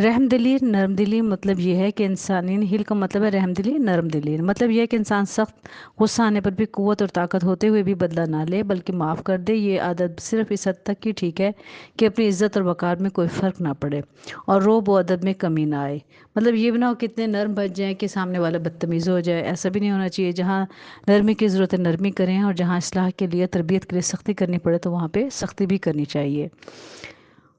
رحم دلی نرم دلی مطلب یہ ہے کہ انسانی ہل کا مطلب ہے رحم دلی نرم دلی، مطلب یہ ہے کہ انسان سخت غصہ آنے پر بھی قوت اور طاقت ہوتے ہوئے بھی بدلہ نہ لے بلکہ معاف کر دے۔ یہ عادت صرف اس حد تک ہی ٹھیک ہے کہ اپنی عزت اور وقار میں کوئی فرق نہ پڑے اور روب و ادب میں کمی نہ آئے، مطلب یہ بھی نہ ہو کہ اتنے نرم بچ جائیں کہ سامنے والا بدتمیز ہو جائے، ایسا بھی نہیں ہونا چاہیے۔ جہاں نرمی کی ضرورت ہے نرمی کریں، اور جہاں اصلاح کے لیے تربیت کے لیے سختی کرنی پڑے تو وہاں پہ سختی بھی کرنی چاہیے۔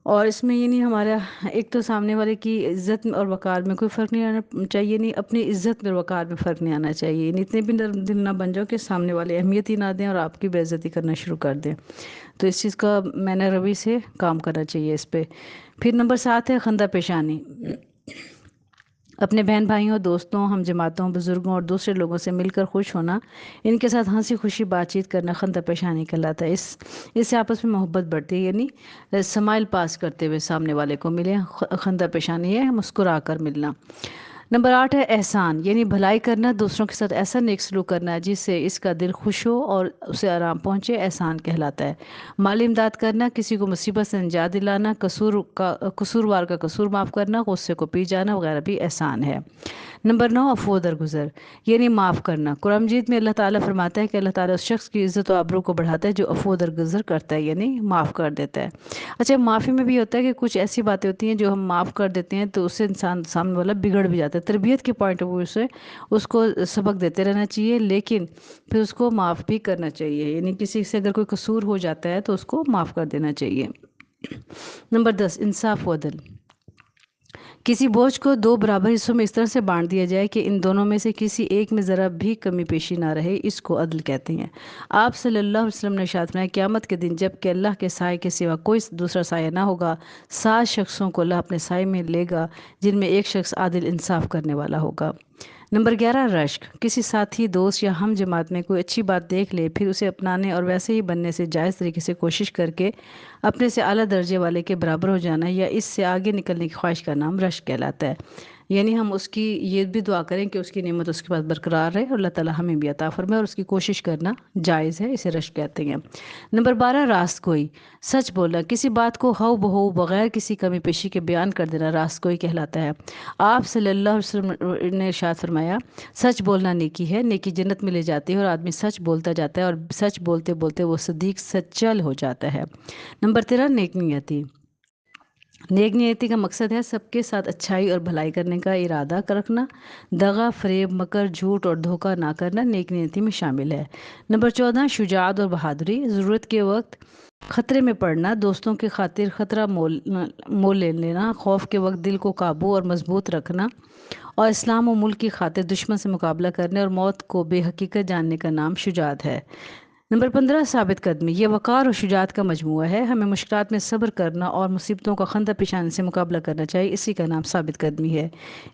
اور اس میں یہ نہیں ہمارا ایک تو سامنے والے کی عزت اور وقار میں کوئی فرق نہیں آنا چاہیے، نہیں اپنی عزت میں وقار میں فرق نہیں آنا چاہیے، یعنی اتنے بھی نرم دل نہ بن جاؤ کہ سامنے والے اہمیت ہی نہ دیں اور آپ کی بے عزتی کرنا شروع کر دیں۔ تو اس چیز کا میں نے روی سے کام کرنا چاہیے اس پہ۔ پھر نمبر 7 ہے خندہ پیشانی۔ اپنے بہن بھائیوں، دوستوں، ہم جماعتوں، بزرگوں اور دوسرے لوگوں سے مل کر خوش ہونا، ان کے ساتھ ہنسی خوشی بات چیت کرنا خندہ پیشانی کہلاتا ہے۔ اس سے آپس میں محبت بڑھتی ہے، یعنی سمائل پاس کرتے ہوئے سامنے والے کو ملے، خندہ پیشانی ہے مسکرا کر ملنا۔ نمبر 8 ہے احسان، یعنی بھلائی کرنا، دوسروں کے ساتھ ایسا نیک سلوک کرنا جس سے اس کا دل خوش ہو اور اسے آرام پہنچے، احسان کہلاتا ہے۔ مالی امداد کرنا، کسی کو مصیبت سے نجات دلانا، قصوروار کا قصور معاف کرنا، غصے کو پی جانا وغیرہ بھی احسان ہے۔ نمبر 9 عفو درگزر، یعنی معاف کرنا۔ قرآن مجید میں اللہ تعالیٰ فرماتا ہے کہ اللہ تعالیٰ اس شخص کی عزت و آبرو کو بڑھاتا ہے جو عفو درگزر کرتا ہے، یعنی معاف کر دیتا ہے۔ اچھا، معافی میں بھی ہوتا ہے کہ کچھ ایسی باتیں ہوتی ہیں جو ہم معاف کر دیتے ہیں تو اس سے انسان سامنے والا بگڑ بھی جاتا ہے، تربیت کے پوائنٹ آف ویو سے اس کو سبق دیتے رہنا چاہیے، لیکن پھر اس کو معاف بھی کرنا چاہیے، یعنی کسی سے اگر کوئی قصور ہو جاتا ہے تو اس کو معاف کر دینا چاہیے۔ نمبر 10 انصاف و عدل، کسی بوجھ کو 2 برابر حصوں میں اس طرح سے بانٹ دیا جائے کہ ان دونوں میں سے کسی ایک میں ذرا بھی کمی پیشی نہ رہے، اس کو عدل کہتے ہیں۔ آپ صلی اللہ علیہ وسلم نے ارشاد فرمایا، قیامت کے دن جب کہ اللہ کے سائے کے سوا کوئی دوسرا سایہ نہ ہوگا، 7 شخصوں کو اللہ اپنے سائے میں لے گا جن میں ایک شخص عادل انصاف کرنے والا ہوگا۔ نمبر 11 رشک، کسی ساتھی، دوست یا ہم جماعت میں کوئی اچھی بات دیکھ لے پھر اسے اپنانے اور ویسے ہی بننے سے جائز طریقے سے کوشش کر کے اپنے سے اعلیٰ درجے والے کے برابر ہو جانا یا اس سے آگے نکلنے کی خواہش کا نام رشک کہلاتا ہے۔ یعنی ہم اس کی یہ بھی دعا کریں کہ اس کی نعمت اس کے پاس برقرار رہے اور اللہ تعالیٰ ہمیں بھی عطا فرمائے، اور اس کی کوشش کرنا جائز ہے، اسے رشک کہتے ہیں۔ نمبر 12 راست گوئی، سچ بولنا، کسی بات کو ہو بہو بغیر کسی کمی پیشی کے بیان کر دینا راست گوئی کہلاتا ہے۔ آپ صلی اللہ علیہ وسلم نے ارشاد فرمایا، سچ بولنا نیکی ہے، نیکی جنت میں لے جاتی ہے، اور آدمی سچ بولتا جاتا ہے اور سچ بولتے بولتے وہ صدیق سچل ہو جاتا ہے۔ نمبر 13 نیک نیتی، نیک نیتی کا مقصد ہے سب کے ساتھ اچھائی اور بھلائی کرنے کا ارادہ رکھنا، دغا، فریب، مکر، جھوٹ اور دھوکہ نہ کرنا نیک نیتی میں شامل ہے۔ نمبر 14 شجاعت اور بہادری، ضرورت کے وقت خطرے میں پڑنا، دوستوں کی خاطر خطرہ مول لے لینا، خوف کے وقت دل کو قابو اور مضبوط رکھنا، اور اسلام و ملک کی خاطر دشمن سے مقابلہ کرنے اور موت کو بے حقیقت جاننے کا نام شجاعت ہے۔ نمبر 15 ثابت قدمی، یہ وقار اور شجاعت کا مجموعہ ہے، ہمیں مشکلات میں صبر کرنا اور مصیبتوں کا خندہ پیشانی سے مقابلہ کرنا چاہیے، اسی کا نام ثابت قدمی ہے۔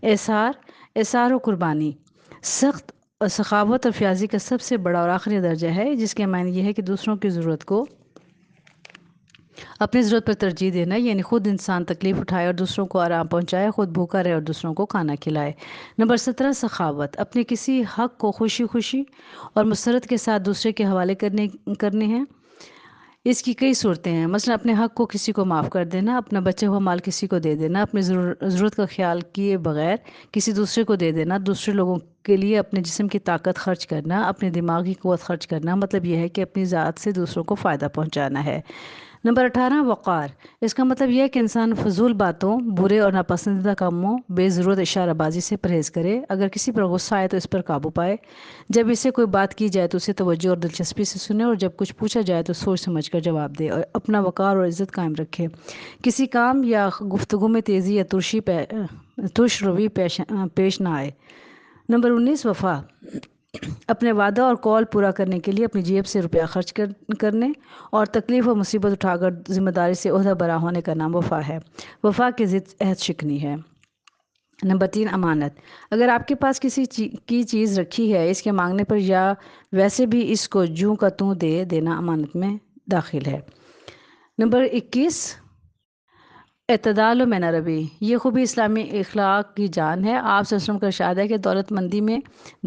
احسار و قربانی، سخت سخاوت اور فیاضی کا سب سے بڑا اور آخری درجہ ہے، جس کے معنی یہ ہے کہ دوسروں کی ضرورت کو اپنی ضرورت پر ترجیح دینا، یعنی خود انسان تکلیف اٹھائے اور دوسروں کو آرام پہنچائے، خود بھوکا رہے اور دوسروں کو کھانا کھلائے۔ نمبر 17 سخاوت، اپنے کسی حق کو خوشی خوشی اور مسرت کے ساتھ دوسرے کے حوالے کرنے ہیں۔ اس کی کئی صورتیں ہیں، مثلا اپنے حق کو کسی کو معاف کر دینا، اپنا بچا ہوا مال کسی کو دے دینا، اپنی ضرورت کا خیال کیے بغیر کسی دوسرے کو دے دینا، دوسرے لوگوں کے لیے اپنے جسم کی طاقت خرچ کرنا، اپنی دماغی قوت خرچ کرنا، مطلب یہ ہے کہ اپنی ذات سے دوسروں کو فائدہ پہنچانا ہے۔ نمبر 18 وقار، اس کا مطلب یہ ہے کہ انسان فضول باتوں، برے اور ناپسندیدہ کاموں، بے ضرورت اشارہ بازی سے پرہیز کرے، اگر کسی پر غصہ آئے تو اس پر قابو پائے، جب اس سے کوئی بات کی جائے تو اسے توجہ اور دلچسپی سے سنے، اور جب کچھ پوچھا جائے تو سوچ سمجھ کر جواب دے اور اپنا وقار اور عزت قائم رکھے، کسی کام یا گفتگو میں تیزی یا ترش روی پیش نہ آئے۔ نمبر 19 وفا، اپنے وعدہ اور قول پورا کرنے کے لیے اپنی جیب سے روپیہ خرچ کرنے اور تکلیف و مصیبت اٹھا کر ذمہ داری سے عہدہ برا ہونے کا نام وفا ہے۔ وفا کی ضد عہد شکنی ہے۔ نمبر 3 امانت، اگر آپ کے پاس کسی کی چیز رکھی ہے، اس کے مانگنے پر یا ویسے بھی اس کو جوں کا توں دے دینا امانت میں داخل ہے۔ نمبر 21 اعتدال و مینہ روی یہ خوبی اسلامی اخلاق کی جان ہے۔ آپ صلی اللہ علیہ وسلم کا ارشاد ہے کہ دولت مندی میں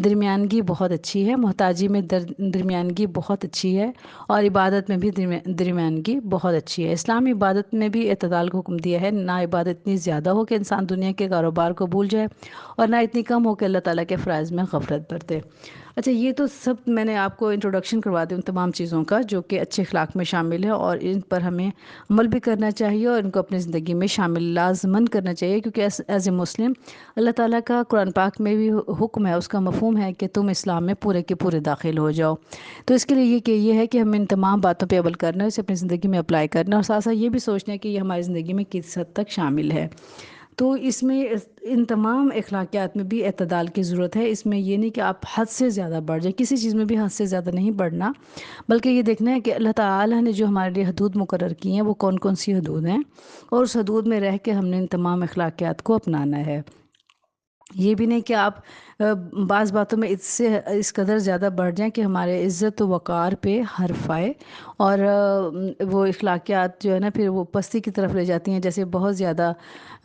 درمیانگی بہت اچھی ہے، محتاجی میں درمیانگی بہت اچھی ہے، اور عبادت میں بھی درمیانگی بہت اچھی ہے۔ اسلامی عبادت میں بھی اعتدال کو حکم دیا ہے، نہ عبادت اتنی زیادہ ہو کہ انسان دنیا کے کاروبار کو بھول جائے، اور نہ اتنی کم ہو کہ اللہ تعالیٰ کے فرائض میں غفلت برتے۔ اچھا، یہ تو سب میں نے آپ کو انٹروڈکشن کروا دی ان تمام چیزوں کا جو کہ اچھے اخلاق میں شامل ہے، اور ان پر ہمیں عمل بھی کرنا چاہیے اور ان کو اپنی زندگی میں شامل لازماً کرنا چاہیے، کیونکہ ایز اے مسلم اللہ تعالیٰ کا قرآن پاک میں بھی حکم ہے، اس کا مفہوم ہے کہ تم اسلام میں پورے کے پورے داخل ہو جاؤ۔ تو اس کے لیے یہ ہے کہ ہمیں ان تمام باتوں پہ عمل کرنا ہے، اسے اپنی زندگی میں اپلائی کرنا ہے، اور ساتھ ساتھ یہ بھی سوچنا ہے کہ یہ ہماری زندگی میں کس حد تک شامل ہے۔ تو اس میں ان تمام اخلاقیات میں بھی اعتدال کی ضرورت ہے۔ اس میں یہ نہیں کہ آپ حد سے زیادہ بڑھ جائیں، کسی چیز میں بھی حد سے زیادہ نہیں بڑھنا، بلکہ یہ دیکھنا ہے کہ اللہ تعالیٰ نے جو ہمارے لیے حدود مقرر کی ہیں وہ کون کون سی حدود ہیں، اور اس حدود میں رہ کے ہم نے ان تمام اخلاقیات کو اپنانا ہے۔ یہ بھی نہیں کہ آپ بعض باتوں میں اس قدر زیادہ بڑھ جائیں کہ ہمارے عزت و وقار پہ حرف آئے، اور وہ اخلاقیات جو ہے نا پھر وہ پستی کی طرف لے جاتی ہیں، جیسے بہت زیادہ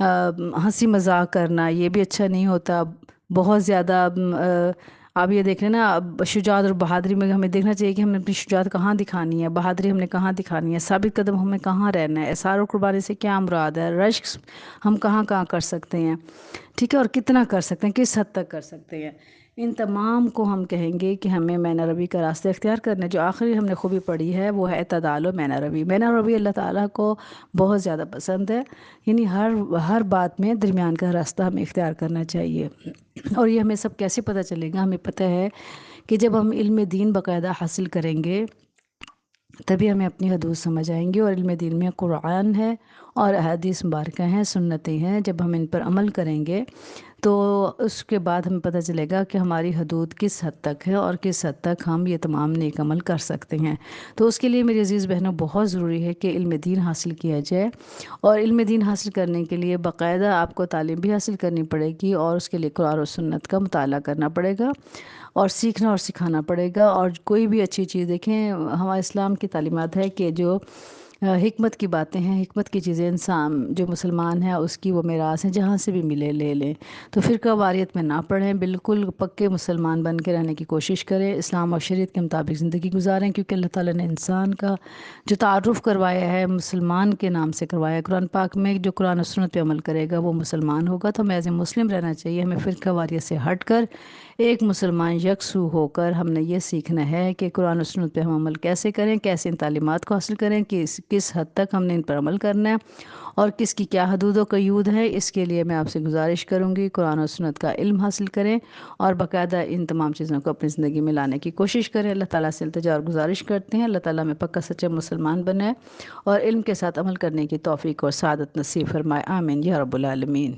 ہنسی مذاق کرنا، یہ بھی اچھا نہیں ہوتا۔ بہت زیادہ آپ یہ دیکھ رہے ہیں نا، اب شجاعت اور بہادری میں ہمیں دیکھنا چاہیے کہ ہم نے اپنی شجاعت کہاں دکھانی ہے، بہادری ہم نے کہاں دکھانی ہے، ثابت قدم ہمیں کہاں رہنا ہے، اثار و قربانی سے کیا مراد ہے، رشک ہم کہاں کہاں کر سکتے ہیں، ٹھیک ہے، اور کتنا کر سکتے ہیں، کس حد تک کر سکتے ہیں۔ ان تمام کو ہم کہیں گے کہ ہمیں مینہ روی کا راستہ اختیار کرنا ہے۔ جو آخری ہم نے خوبی پڑھی ہے وہ ہے اعتدال و مینہ روی۔ مینہ روی اللہ تعالیٰ کو بہت زیادہ پسند ہے، یعنی ہر بات میں درمیان کا راستہ ہمیں اختیار کرنا چاہیے۔ اور یہ ہمیں سب کیسے پتہ چلے گا؟ ہمیں پتہ ہے کہ جب ہم علم دین باقاعدہ حاصل کریں گے تبھی ہمیں اپنی حدود سمجھ آئیں گی، اور علم دین میں قرآن ہے اور احادیث مبارکہ ہیں، سنتیں ہیں۔ جب ہم ان پر عمل کریں گے تو اس کے بعد ہمیں پتہ چلے گا کہ ہماری حدود کس حد تک ہے اور کس حد تک ہم یہ تمام نیک عمل کر سکتے ہیں۔ تو اس کے لیے میری عزیز بہنوں بہت ضروری ہے کہ علم دین حاصل کیا جائے، اور علم دین حاصل کرنے کے لیے باقاعدہ آپ کو تعلیم بھی حاصل کرنی پڑے گی، اور اس کے لیے قرآن و سنت کا مطالعہ کرنا پڑے گا، اور سیکھنا اور سکھانا پڑے گا۔ اور کوئی بھی اچھی چیز دیکھیں، ہمارے اسلام کی تعلیمات ہے کہ جو حکمت کی باتیں ہیں، حکمت کی چیزیں انسان جو مسلمان ہے اس کی وہ میراث ہیں، جہاں سے بھی ملے لے لیں۔ تو فرقہ واریت میں نہ پڑھیں، بالکل پکے مسلمان بن کے رہنے کی کوشش کریں، اسلام اور شریعت کے مطابق زندگی گزاریں، کیونکہ اللہ تعالیٰ نے انسان کا جو تعارف کروایا ہے مسلمان کے نام سے کروایا ہے۔ قرآن پاک میں جو قرآن و سنت پہ عمل کرے گا وہ مسلمان ہوگا۔ تو ہمیں ایز اے مسلم رہنا چاہیے، ہمیں فرقہ واریت سے ہٹ کر ایک مسلمان یکسو ہو کر ہم نے یہ سیکھنا ہے کہ قرآن و سنت پہ ہم عمل کیسے کریں، کیسے ان تعلیمات کو حاصل کریں، کس حد تک ہم نے ان پر عمل کرنا ہے، اور کس کی کیا حدود و قیود ہے۔ اس کے لیے میں آپ سے گزارش کروں گی قرآن و سنت کا علم حاصل کریں، اور باقاعدہ ان تمام چیزوں کو اپنی زندگی میں لانے کی کوشش کریں۔ اللہ تعالیٰ سے التجا اور گزارش کرتے ہیں اللہ تعالیٰ میں پکا سچا مسلمان بنائے، اور علم کے ساتھ عمل کرنے کی توفیق اور سعادت نصیب فرمائے، آمین یا رب العالمین۔